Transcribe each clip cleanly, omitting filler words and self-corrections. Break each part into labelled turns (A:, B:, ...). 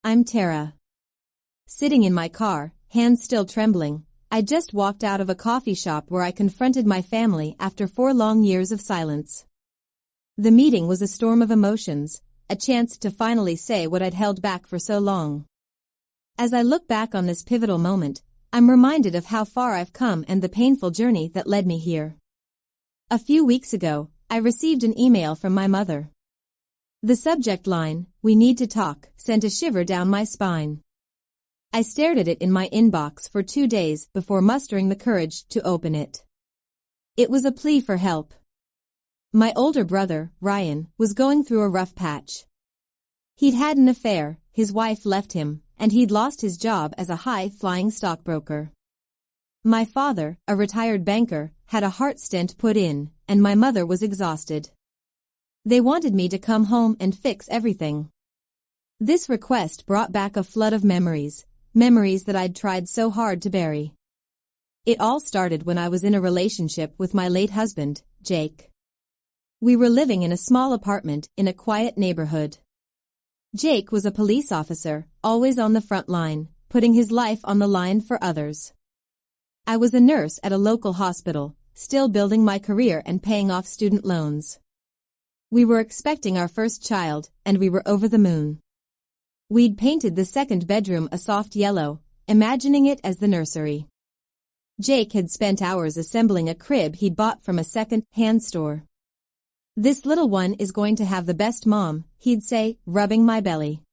A: I'm Tara. Sitting in my car, hands still trembling, I just walked out of a coffee shop where I confronted my family after 4 long years of silence. The meeting was a storm of emotions, a chance to finally say what I'd held back for so long. As I look back on this pivotal moment, I'm reminded of how far I've come and the painful journey that led me here. A few weeks ago, I received an email from my mother. The subject line, "We need to talk," sent a shiver down my spine. I stared at it in my inbox for 2 days before mustering the courage to open it. It was a plea for help. My older brother, Ryan, was going through a rough patch. He'd had an affair, his wife left him, and he'd lost his job as a high-flying stockbroker. My father, a retired banker, had a heart stent put in, and my mother was exhausted. They wanted me to come home and fix everything. This request brought back a flood of memories that I'd tried so hard to bury. It all started when I was in a relationship with my late husband, Jake. We were living in a small apartment in a quiet neighborhood. Jake was a police officer, always on the front line, putting his life on the line for others. I was a nurse at a local hospital, still building my career and paying off student loans. We were expecting our first child, and we were over the moon. We'd painted the second bedroom a soft yellow, imagining it as the nursery. Jake had spent hours assembling a crib he'd bought from a second-hand store. "This little one is going to have the best mom," he'd say, rubbing my belly.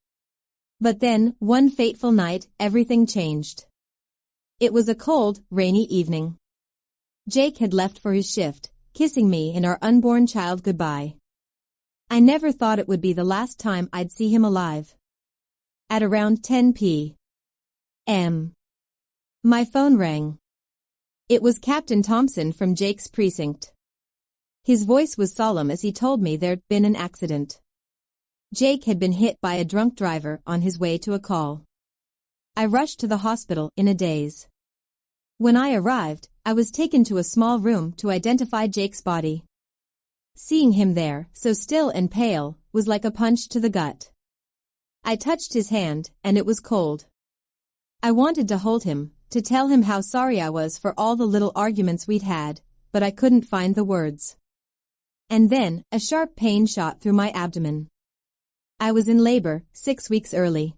A: But then, one fateful night, everything changed. It was a cold, rainy evening. Jake had left for his shift, kissing me and our unborn child goodbye. I never thought it would be the last time I'd see him alive. At around 10 p.m., my phone rang. It was Captain Thompson from Jake's precinct. His voice was solemn as he told me there'd been an accident. Jake had been hit by a drunk driver on his way to a call. I rushed to the hospital in a daze. When I arrived, I was taken to a small room to identify Jake's body. Seeing him there, so still and pale, was like a punch to the gut. I touched his hand, and it was cold. I wanted to hold him, to tell him how sorry I was for all the little arguments we'd had, but I couldn't find the words. And then, a sharp pain shot through my abdomen. I was in labor, 6 weeks early.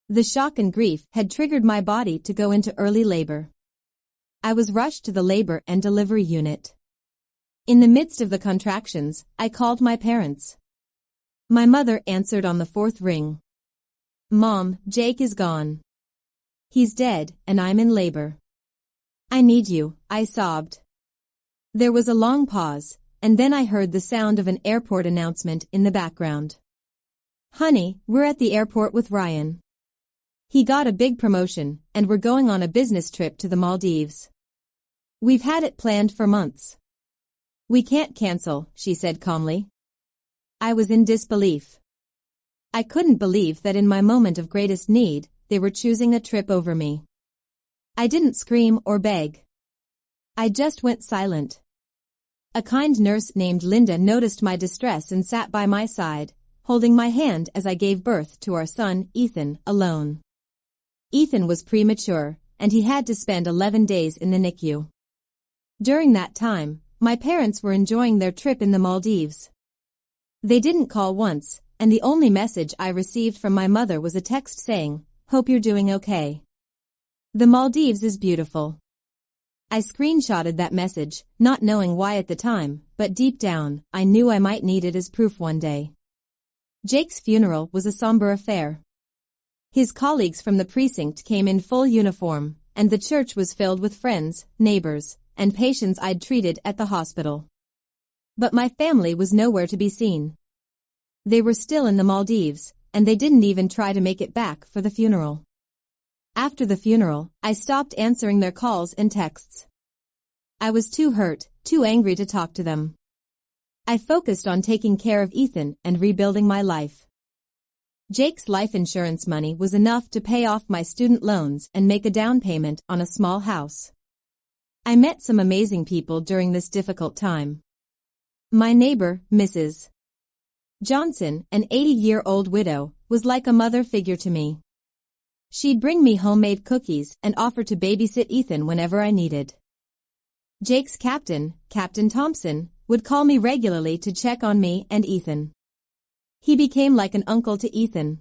A: The shock and grief had triggered my body to go into early labor. I was rushed to the labor and delivery unit. In the midst of the contractions, I called my parents. My mother answered on the 4th ring. "Mom, Jake is gone. He's dead, and I'm in labor." "I need you," I sobbed. There was a long pause, and then I heard the sound of an airport announcement in the background. "Honey, we're at the airport with Ryan. He got a big promotion, and we're going on a business trip to the Maldives. We've had it planned for months." "We can't cancel," she said calmly. I was in disbelief. I couldn't believe that in my moment of greatest need, they were choosing a trip over me. I didn't scream or beg. I just went silent. A kind nurse named Linda noticed my distress and sat by my side, holding my hand as I gave birth to our son, Ethan, alone. Ethan was premature, and he had to spend 11 days in the NICU. During that time, my parents were enjoying their trip in the Maldives. They didn't call once, and the only message I received from my mother was a text saying, "Hope you're doing okay. The Maldives is beautiful." I screenshotted that message, not knowing why at the time, but deep down, I knew I might need it as proof one day. Jake's funeral was a somber affair. His colleagues from the precinct came in full uniform, and the church was filled with friends, neighbors, and patients I'd treated at the hospital. But my family was nowhere to be seen. They were still in the Maldives, and they didn't even try to make it back for the funeral. After the funeral, I stopped answering their calls and texts. I was too hurt, too angry to talk to them. I focused on taking care of Ethan and rebuilding my life. Jake's life insurance money was enough to pay off my student loans and make a down payment on a small house. I met some amazing people during this difficult time. My neighbor, Mrs. Johnson, an 80-year-old widow, was like a mother figure to me. She'd bring me homemade cookies and offer to babysit Ethan whenever I needed. Jake's captain, Captain Thompson, would call me regularly to check on me and Ethan. He became like an uncle to Ethan.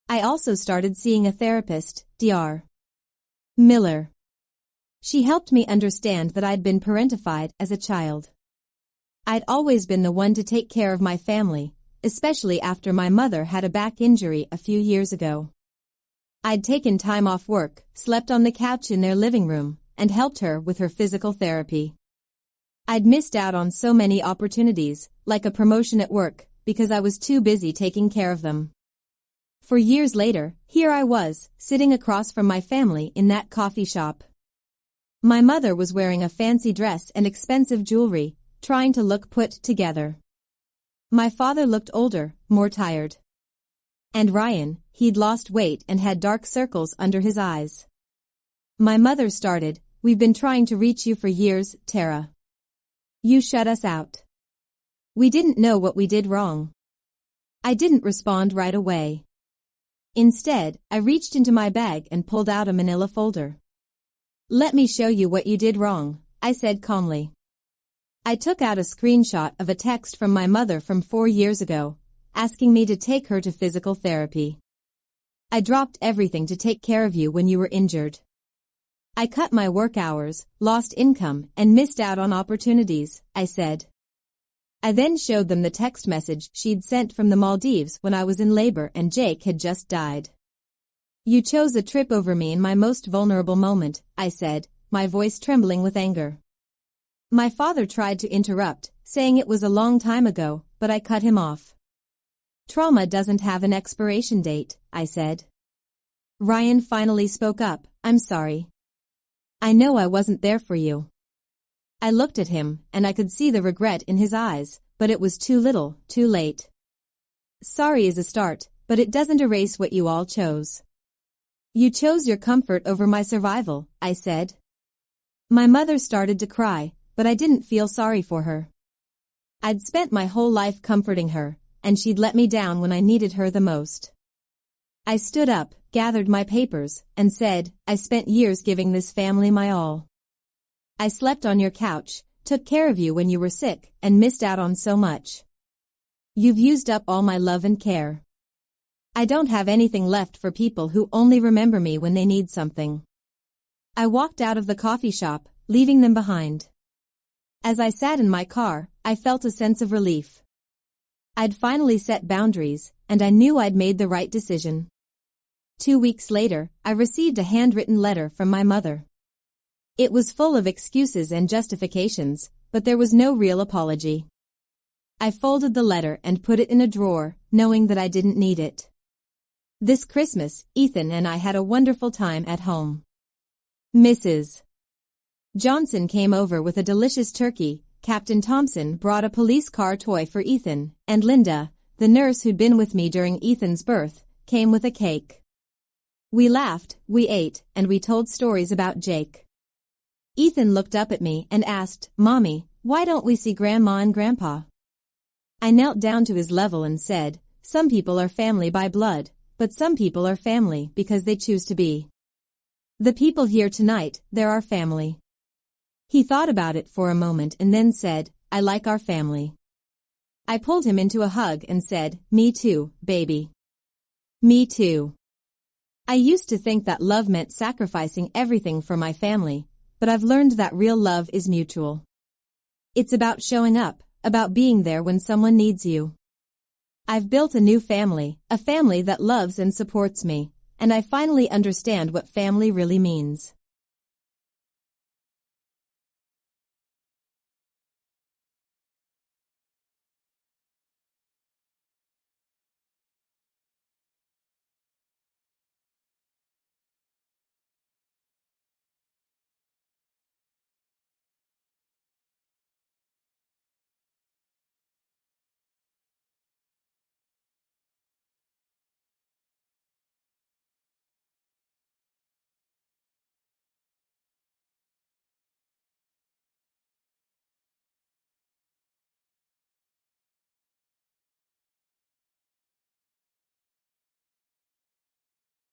A: I also started seeing a therapist, Dr. Miller. She helped me understand that I'd been parentified as a child. I'd always been the one to take care of my family, especially after my mother had a back injury a few years ago. I'd taken time off work, slept on the couch in their living room, and helped her with her physical therapy. I'd missed out on so many opportunities, like a promotion at work, because I was too busy taking care of them. For years later, here I was, sitting across from my family in that coffee shop. My mother was wearing a fancy dress and expensive jewelry, trying to look put together. My father looked older, more tired. And Ryan, he'd lost weight and had dark circles under his eyes. My mother started, "We've been trying to reach you for years, Tara. You shut us out. We didn't know what we did wrong." I didn't respond right away. Instead, I reached into my bag and pulled out a manila folder. "Let me show you what you did wrong," I said calmly. I took out a screenshot of a text from my mother from 4 years ago, asking me to take her to physical therapy. "I dropped everything to take care of you when you were injured. I cut my work hours, lost income, and missed out on opportunities," I said. I then showed them the text message she'd sent from the Maldives when I was in labor and Jake had just died. "You chose a trip over me in my most vulnerable moment," I said, my voice trembling with anger. My father tried to interrupt, saying it was a long time ago, but I cut him off. "Trauma doesn't have an expiration date," I said. Ryan finally spoke up, "I'm sorry. I know I wasn't there for you." I looked at him, and I could see the regret in his eyes, but it was too little, too late. "Sorry is a start, but it doesn't erase what you all chose. You chose your comfort over my survival," I said. My mother started to cry, but I didn't feel sorry for her. I'd spent my whole life comforting her, and she'd let me down when I needed her the most. I stood up, gathered my papers, and said, "I spent years giving this family my all. I slept on your couch, took care of you when you were sick, and missed out on so much. You've used up all my love and care. I don't have anything left for people who only remember me when they need something." I walked out of the coffee shop, leaving them behind. As I sat in my car, I felt a sense of relief. I'd finally set boundaries, and I knew I'd made the right decision. 2 weeks later, I received a handwritten letter from my mother. It was full of excuses and justifications, but there was no real apology. I folded the letter and put it in a drawer, knowing that I didn't need it. This Christmas, Ethan and I had a wonderful time at home. Mrs. Johnson came over with a delicious turkey, Captain Thompson brought a police car toy for Ethan, and Linda, the nurse who'd been with me during Ethan's birth, came with a cake. We laughed, we ate, and we told stories about Jake. Ethan looked up at me and asked, "Mommy, why don't we see Grandma and Grandpa?" I knelt down to his level and said, "Some people are family by blood, but some people are family because they choose to be. The people here tonight, they're our family." He thought about it for a moment and then said, "I like our family." I pulled him into a hug and said, "Me too, baby. Me too." I used to think that love meant sacrificing everything for my family, but I've learned that real love is mutual. It's about showing up, about being there when someone needs you. I've built a new family, a family that loves and supports me, and I finally understand what family really means.